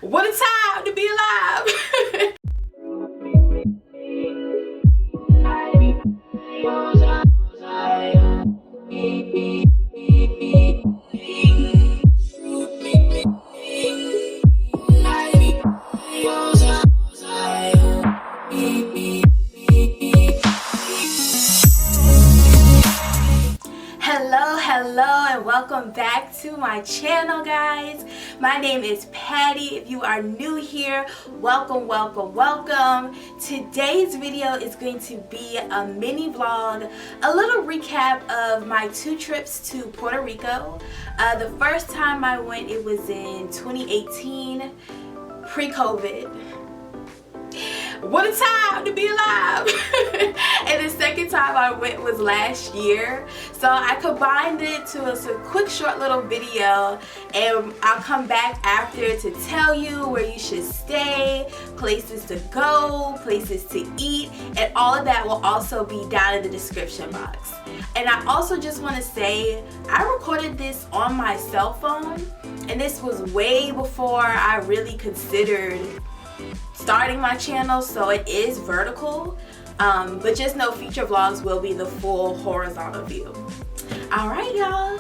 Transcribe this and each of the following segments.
What a time to be alive. Hello and welcome back to my channel, guys. My name is Patty. If you are new here, welcome. Today's video is going to be a mini vlog, a little recap of my 2 trips to Puerto Rico. The first time I went, it was in 2018, pre-COVID. What a time to be alive. And the second time I went was last year, so I combined it to a quick short little video, and I'll come back after to tell you where you should stay, places to go, places to eat, and all of that will also be down in the description box. And I also just want to say I recorded this on my cell phone, and this was way before I really considered starting my channel, so it is vertical, but just know future vlogs will be the full horizontal view. All right, y'all.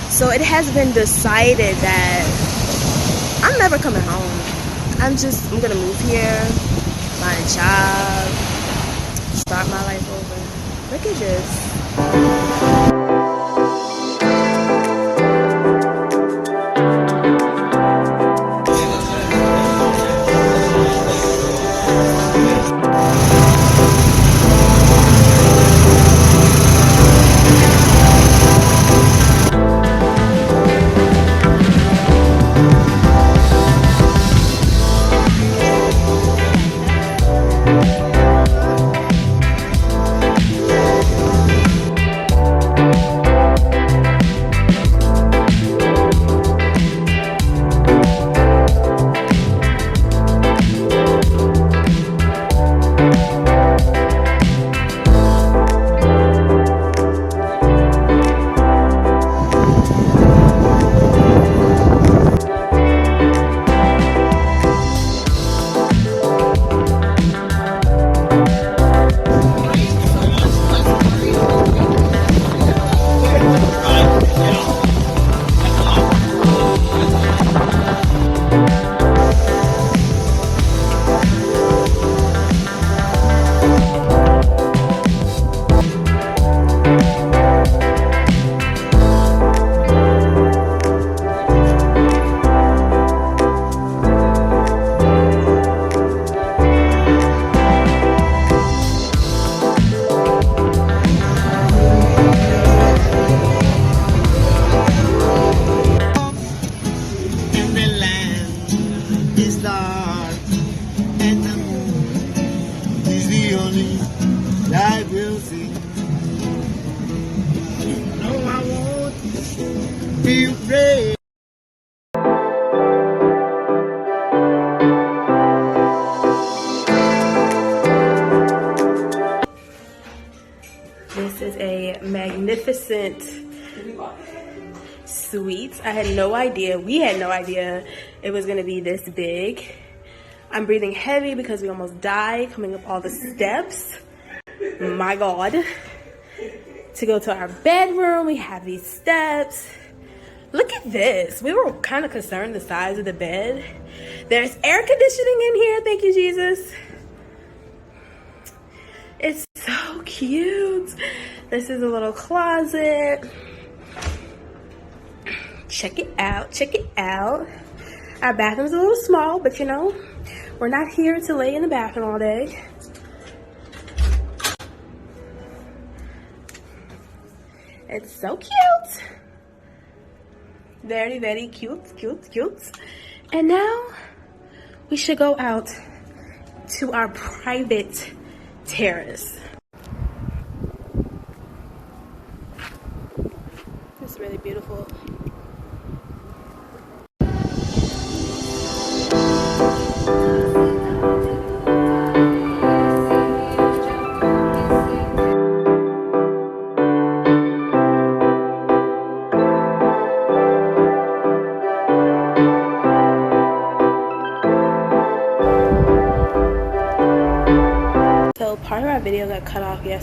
So it has been decided that I'm never coming home. I'm gonna move here, find a job, start my life over. Look at this. This is a magnificent suite. I had no idea, we had no idea it was gonna be this big. I'm breathing heavy because we almost died coming up all the steps. My God. To go to our bedroom, we have these steps. Look at this. We were kind of concerned the size of the bed. There's air conditioning in here, thank you, Jesus. It's so cute. This is a little closet. Check it out, check it out. Our bathroom's a little small, but you know, we're not here to lay in the bathroom all day. It's so cute. Very, very cute. And now we should go out to our private terrace. It's really beautiful.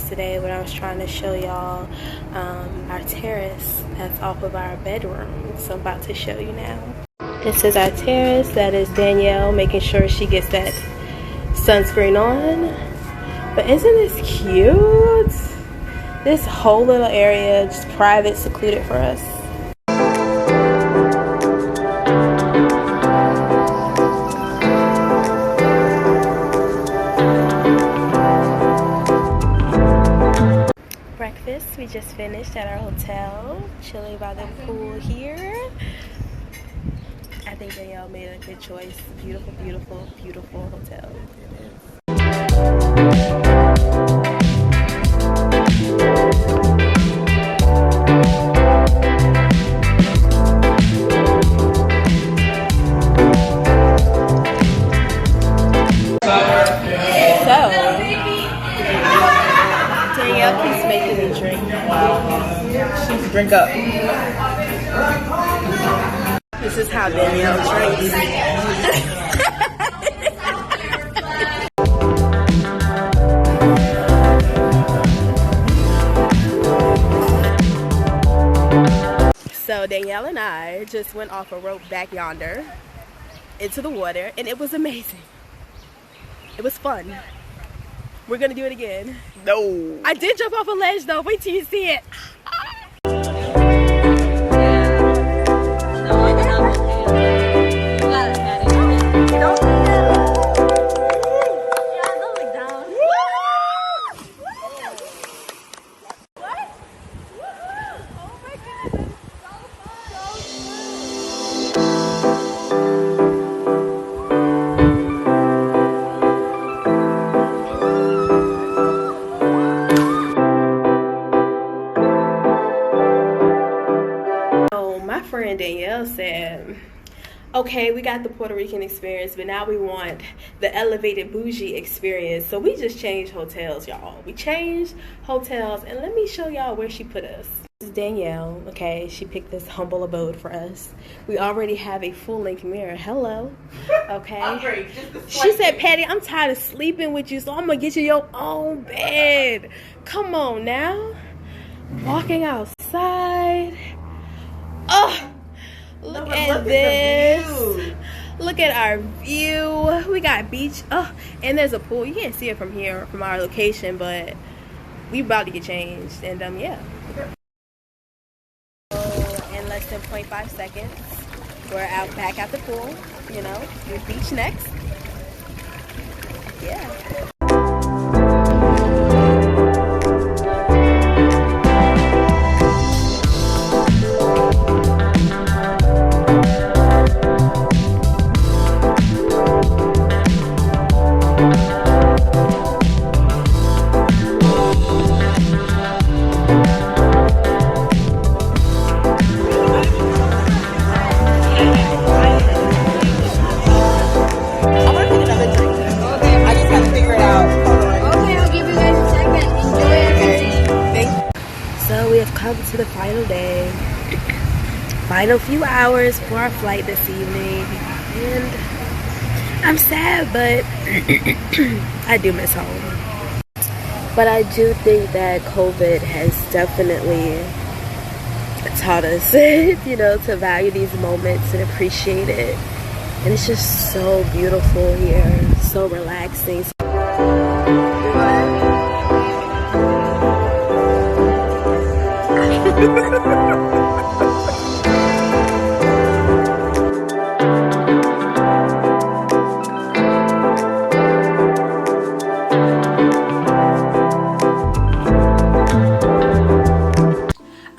yesterday when I was trying to show y'all our terrace that's off of our bedroom. So I'm about to show you now. This is our terrace. That is Danielle making sure she gets that sunscreen on. But isn't this cute? This whole little area, just private, secluded for us. Breakfast, we just finished at our hotel, chilling by the pool here. I think Danielle made a good choice. Beautiful, beautiful, beautiful hotel. Danielle keeps making me drink. She's drink up. This is how Danielle drinks. So Danielle and I just went off a rope back yonder into the water, and it was amazing. It was fun. We're gonna do it again. No. I did jump off a ledge though. Wait till you see it. Danielle said, okay, we got the Puerto Rican experience, but now we want the elevated bougie experience. So we just changed hotels, y'all. We changed hotels, and let me show y'all where she put us. This is Danielle, okay? She picked this humble abode for us. We already have a full-length mirror. Hello, okay? She said, Patty, I'm tired of sleeping with you, so I'm gonna get you your own bed. Come on now. Walking outside. Oh, look at this. Look at our view. We got beach. Oh, and there's a pool. You can't see it from here, from our location, but we about to get changed. And yeah. So in less than 0.5 seconds, we're out back at the pool. You know, we're beach next. Yeah. To the final day, final few hours for our flight this evening, and I'm sad, but I do miss home. But I do think that COVID has definitely taught us, you know, to value these moments and appreciate it. And it's just so beautiful here, so relaxing.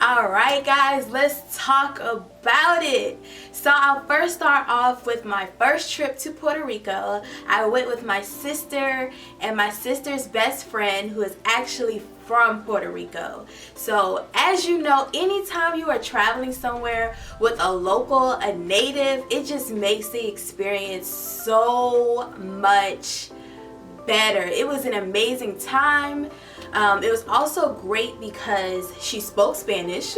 Alright guys, let's talk about it. So I'll first start off with my first trip to Puerto Rico. I went with my sister and my sister's best friend, who is actually from Puerto Rico. So as you know, anytime you are traveling somewhere with a local, a native, it just makes the experience so much better. It was an amazing time. It was also great because she spoke Spanish,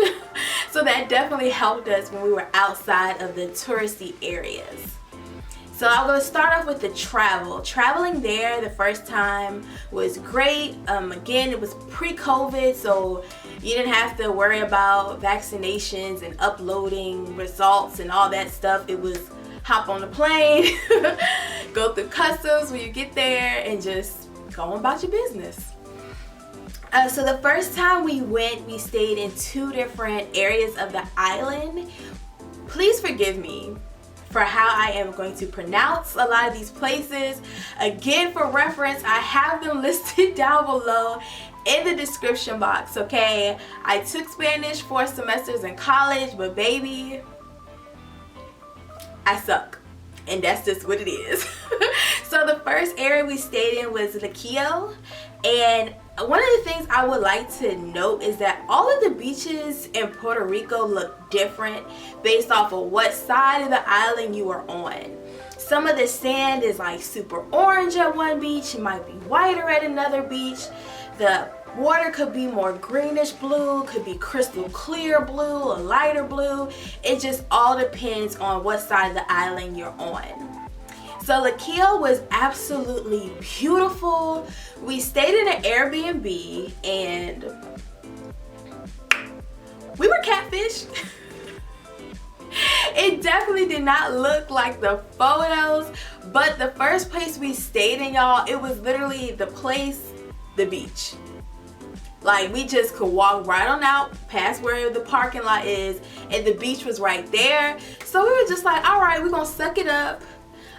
so that definitely helped us when we were outside of the touristy areas. So I'm going to start off with the travel. Traveling there the first time was great. Again, it was pre-COVID, so you didn't have to worry about vaccinations and uploading results and all that stuff. It was hop on the plane, go through customs when you get there, and just go on about your business. So the first time we went, we stayed in 2 different areas of the island. Please forgive me for how I am going to pronounce a lot of these places. Again, for reference, I have them listed down below in the description box, okay? I took Spanish 4 semesters in college, but baby, I suck. And that's just what it is. So the first area we stayed in was Luquillo. And one of the things I would like to note is that all of the beaches in Puerto Rico look different based off of what side of the island you are on. Some of the sand is like super orange at one beach, it might be whiter at another beach. The water could be more greenish blue, could be crystal clear blue or lighter blue. It just all depends on what side of the island you're on. So Luquillo was absolutely beautiful. We stayed in an Airbnb and we were catfished. It definitely did not look like the photos, but the first place we stayed in, y'all, it was literally the place, the beach. Like, we just could walk right on out past where the parking lot is, and the beach was right there. So we were just like, all right, we're gonna suck it up.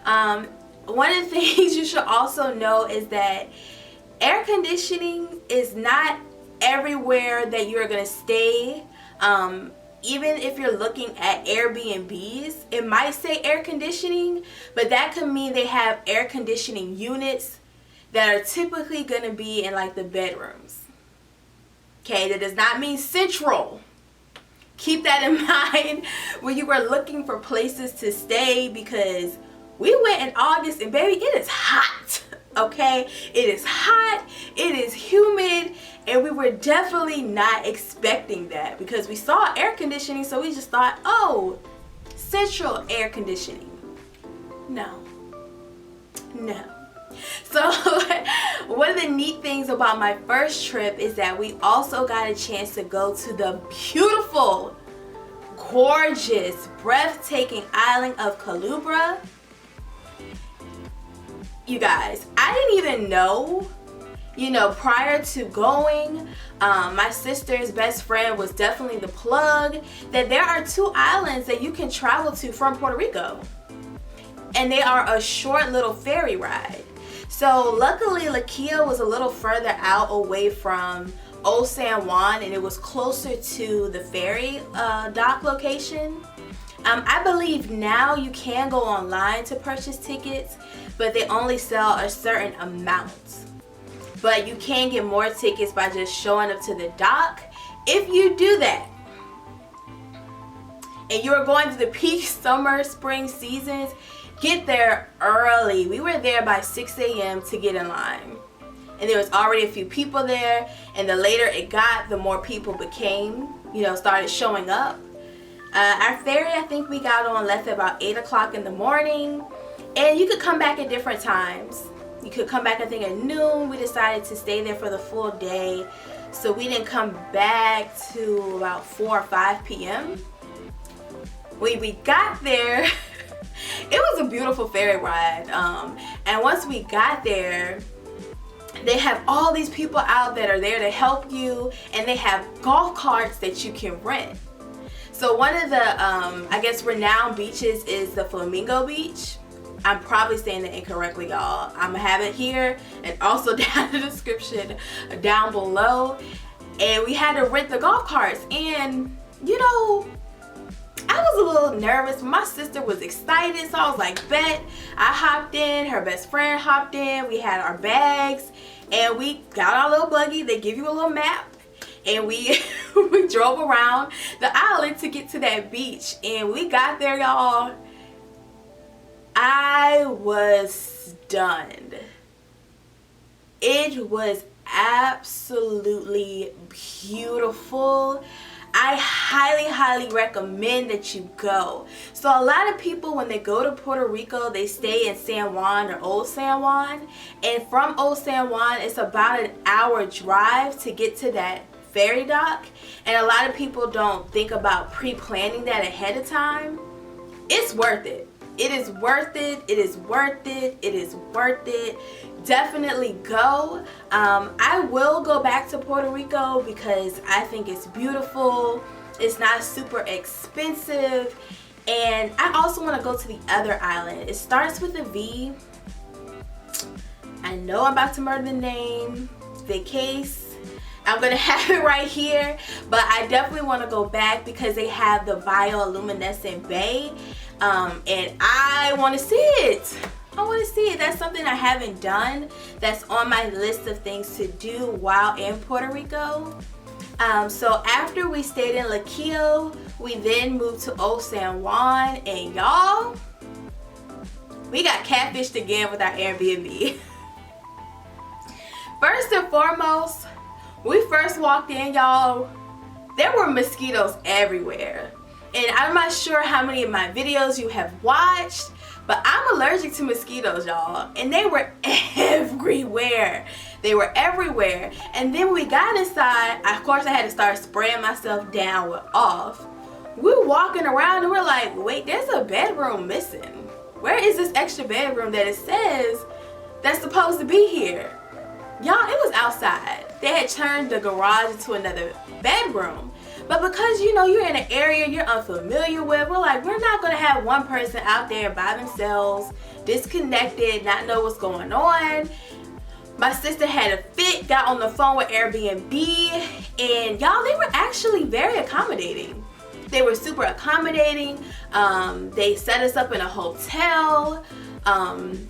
One of the things you should also know is that air conditioning is not everywhere that you're gonna stay. Even if you're looking at Airbnbs, it might say air conditioning, but that could mean they have air conditioning units that are typically gonna be in like the bedrooms. Okay, that does not mean central. Keep that in mind when you are looking for places to stay, because we went in August and baby, it is hot. Okay, it is hot, it is humid, and we were definitely not expecting that because we saw air conditioning, so we just thought, oh, central air conditioning. No. So one of the neat things about my first trip is that we also got a chance to go to the beautiful, gorgeous, breathtaking island of Culebra. You guys, I didn't even know, prior to going, my sister's best friend was definitely the plug, that there are 2 islands that you can travel to from Puerto Rico. And they are a short little ferry ride. So luckily, Luquillo was a little further out away from Old San Juan, and it was closer to the ferry dock location. I believe now you can go online to purchase tickets, but they only sell a certain amount. But you can get more tickets by just showing up to the dock. If you do that, and you're going to the peak summer, spring seasons, get there early. We were there by 6 a.m. to get in line. And there was already a few people there, and the later it got, the more people started showing up. Our ferry, I think we got on, left at about 8 o'clock in the morning. And you could come back at different times. You could come back, I think, at noon. We decided to stay there for the full day. So we didn't come back to about 4 or 5 p.m. When we got there, it was a beautiful ferry ride. And once we got there, they have all these people out that are there to help you. And they have golf carts that you can rent. So one of the, renowned beaches is the Flamenco Beach. I'm probably saying that incorrectly, y'all. I'm gonna have it here and also down in the description down below. And we had to rent the golf carts. And, I was a little nervous. My sister was excited, so I was like, bet. I hopped in, her best friend hopped in. We had our bags, and we got our little buggy. They give you a little map. And we drove around the island to get to that beach. And we got there, y'all. I was stunned. It was absolutely beautiful. I highly recommend that you go. So a lot of people, when they go to Puerto Rico, they stay in San Juan or Old San Juan, and from Old San Juan it's about an hour drive to get to that ferry dock, and a lot of people don't think about pre-planning that ahead of time. It's worth it. It is worth it. It is worth it. It is worth it. Definitely go. I will go back to Puerto Rico because I think it's beautiful. It's not super expensive. And I also want to go to the other island. It starts with a V. I know I'm about to murder the name. Vacase. I'm going to have it right here. But I definitely want to go back because they have the bioluminescent bay. And I want to see it. I want to see it. That's something I haven't done. That's on my list of things to do while in Puerto Rico. So after we stayed in Luquillo, we then moved to Old San Juan, and y'all, we got catfished again with our Airbnb. First and foremost, we first walked in, y'all, there were mosquitoes everywhere. And I'm not sure how many of my videos you have watched, but I'm allergic to mosquitoes, y'all. And they were everywhere. They were everywhere. And then when we got inside, of course I had to start spraying myself down with off. We were walking around and we're like, wait, there's a bedroom missing. Where is this extra bedroom that it says that's supposed to be here? Y'all, it was outside. They had turned the garage into another bedroom. But because, you know, you're in an area you're unfamiliar with, we're like, we're not going to have one person out there by themselves, disconnected, not know what's going on. My sister had a fit, got on the phone with Airbnb, and y'all, they were actually very accommodating. They were super accommodating. They set us up in a hotel, and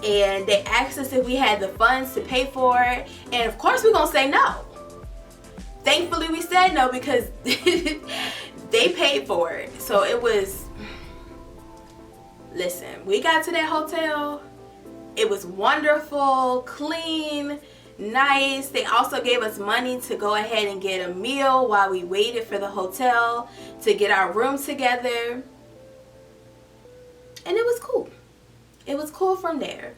they asked us if we had the funds to pay for it, and of course we're going to say no. Thankfully we said no because they paid for it. So it was, listen, we got to that hotel. It was wonderful, clean, nice. They also gave us money to go ahead and get a meal while we waited for the hotel to get our room together. And it was cool. It was cool from there.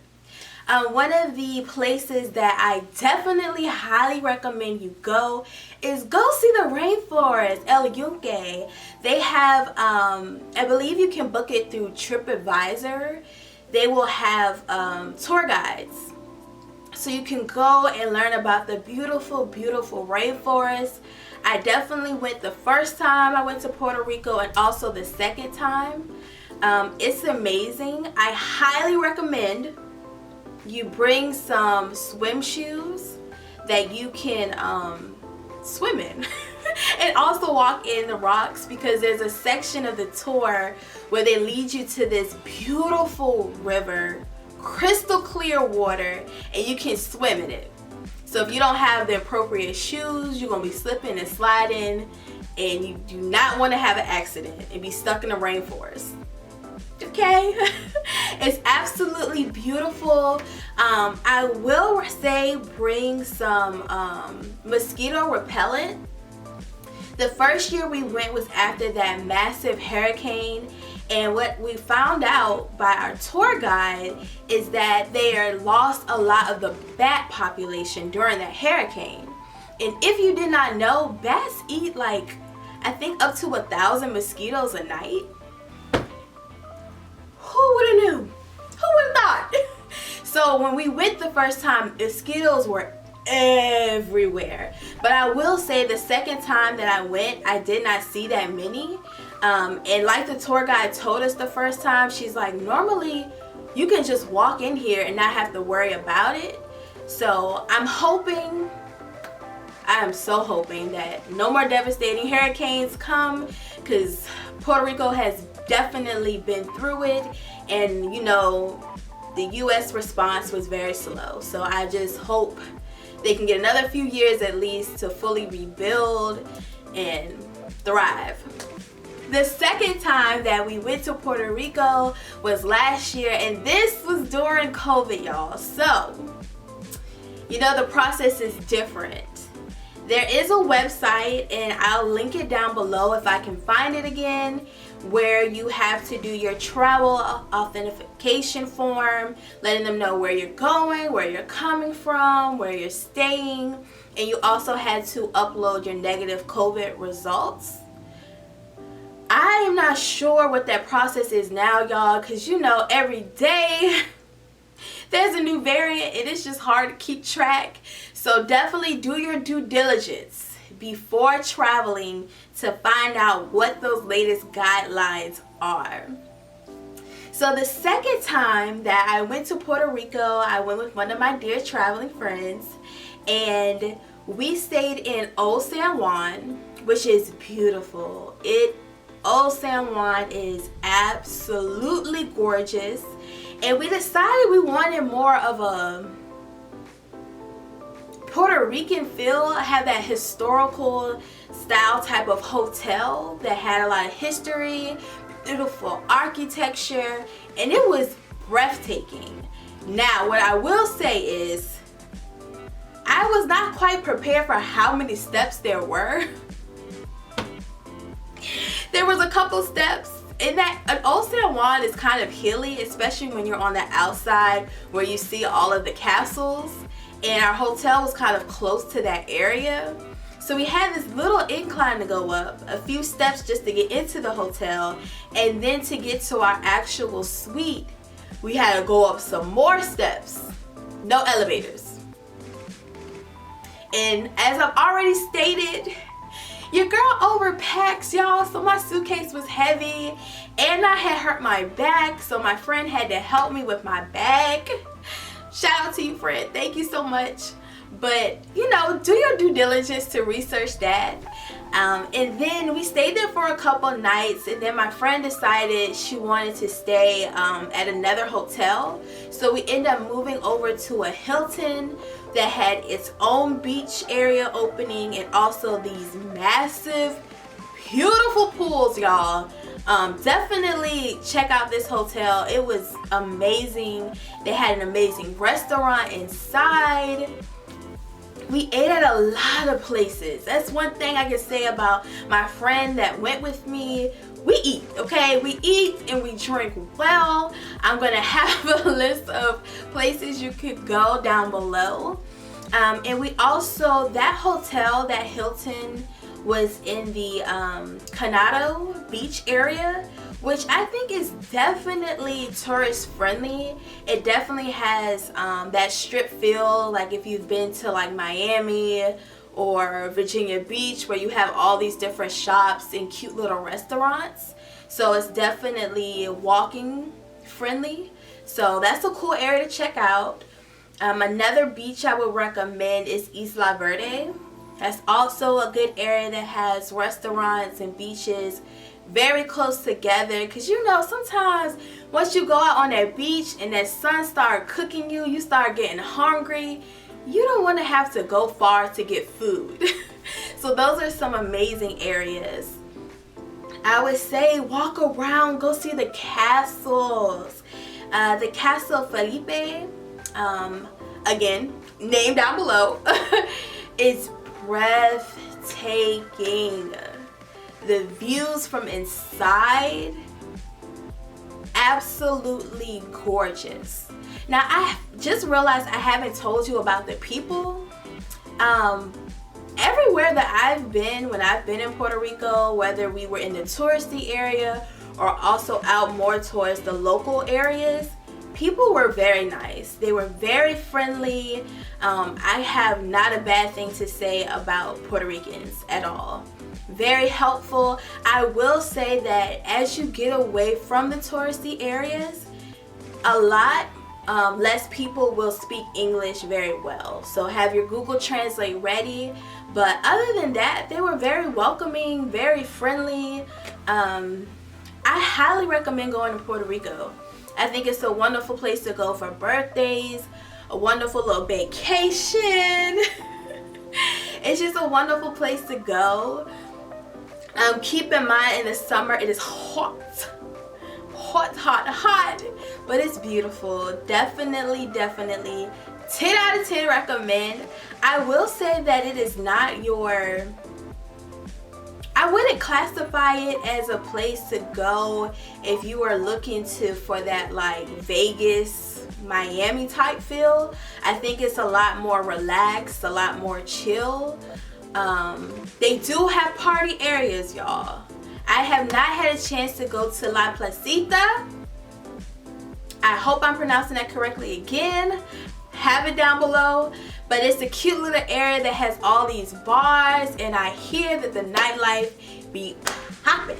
One of the places that I definitely highly recommend you go is go see the rainforest, El Yunque. They have, I believe you can book it through TripAdvisor. They will have tour guides. So you can go and learn about the beautiful, beautiful rainforest. I definitely went the first time I went to Puerto Rico and also the second time. It's amazing. I highly recommend you bring some swim shoes that you can swim in and also walk in the rocks, because there's a section of the tour where they lead you to this beautiful river, crystal clear water, and you can swim in it. So if you don't have the appropriate shoes, you're gonna be slipping and sliding, and you do not want to have an accident and be stuck in the rainforest. Okay. It's absolutely beautiful. I will say bring some mosquito repellent. The first year we went was after that massive hurricane, and what we found out by our tour guide is that they lost a lot of the bat population during that hurricane. And if you did not know, bats eat like, I think up to 1,000 mosquitoes a night. Who would have knew? Who would have thought? So when we went the first time, mosquitoes were everywhere. But I will say the second time that I went, I did not see that many. And like the tour guide told us the first time, she's like, normally you can just walk in here and not have to worry about it. So I'm hoping, I am so hoping that no more devastating hurricanes come, because Puerto Rico has definitely been through it, and you know, the US response was very slow. So I just hope they can get another few years at least to fully rebuild and thrive. The second time that we went to Puerto Rico was last year, and this was during COVID, y'all. So, you know, the process is different. There is a website, and I'll link it down below if I can find it again, where you have to do your travel authentication form, letting them know where you're going, where you're coming from, where you're staying, and you also had to upload your negative COVID results. I am not sure what that process is now, y'all, because you know every day there's a new variant and it's just hard to keep track. So definitely do your due diligence before traveling to find out what those latest guidelines are. So the second time that I went to Puerto Rico, I went with one of my dear traveling friends, and we stayed in Old San Juan, which is beautiful. Old San Juan is absolutely gorgeous, and we decided we wanted more of a Puerto Rican feel. Have that historical style type of hotel that had a lot of history, beautiful architecture, and it was breathtaking. Now, what I will say is I was not quite prepared for how many steps there were. There was a couple steps in that. Old San Juan is kind of hilly, especially when you're on the outside where you see all of the castles, and our hotel was kind of close to that area. So we had this little incline to go up, a few steps just to get into the hotel, and then to get to our actual suite, we had to go up some more steps. No elevators. And as I've already stated, your girl overpacks, y'all, so my suitcase was heavy, and I had hurt my back, so my friend had to help me with my bag. Shout out to you, friend. Thank you so much. But, you know, do your due diligence to research that. And then we stayed there for a couple nights, and then my friend decided she wanted to stay at another hotel. So we ended up moving over to a Hilton that had its own beach area opening, and also these massive, beautiful pools, y'all. Definitely check out this hotel. It was amazing. They had an amazing restaurant inside. We ate at a lot of places. That's one thing I can say about my friend that went with me. We eat, okay? We eat and we drink well. I'm gonna have a list of places you could go down below. And we also, that hotel, that Hilton, was in the Candado Beach area, which I think is definitely tourist friendly. It definitely has that strip feel, like if you've been to like Miami or Virginia Beach, where you have all these different shops and cute little restaurants. So it's definitely walking friendly. So that's a cool area to check out. Another beach I would recommend is Isla Verde. That's also a good area that has restaurants and beaches very close together, because you know sometimes once you go out on that beach and that sun start cooking you, you start getting hungry. You don't want to have to go far to get food. So those are some amazing areas. I would say walk around, go see the castles. The Castle Felipe, again, name down below. It's breathtaking. The views from inside, absolutely gorgeous. Now I just realized I haven't told you about the people. Everywhere that I've been, when I've been in Puerto Rico, whether we were in the touristy area or also out more towards the local areas, people were very nice. They were very friendly. I have not a bad thing to say about Puerto Ricans at all. Very helpful. I will say that as you get away from the touristy areas, a lot less people will speak English very well. So have your Google Translate ready. But other than that, they were very welcoming, very friendly. I highly recommend going to Puerto Rico. I think it's a wonderful place to go for birthdays, a wonderful little vacation. It's just a wonderful place to go. Keep in mind, in the summer it is hot, but it's beautiful. Definitely 10 out of 10 recommend. I will say that it is not your, I wouldn't classify it as a place to go if you are looking for that like Vegas, Miami type feel. I think it's a lot more relaxed, a lot more chill. They do have party areas, y'all. I have not had a chance to go to La Placita. I hope I'm pronouncing that correctly again. Have it down below. But it's a cute little area that has all these bars, and I hear that the nightlife be popping.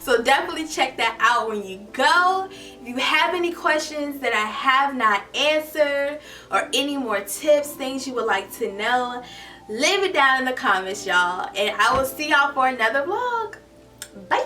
So definitely check that out when you go. If you have any questions that I have not answered, or any more tips, things you would like to know, leave it down in the comments, y'all. And I will see y'all for another vlog. Bye.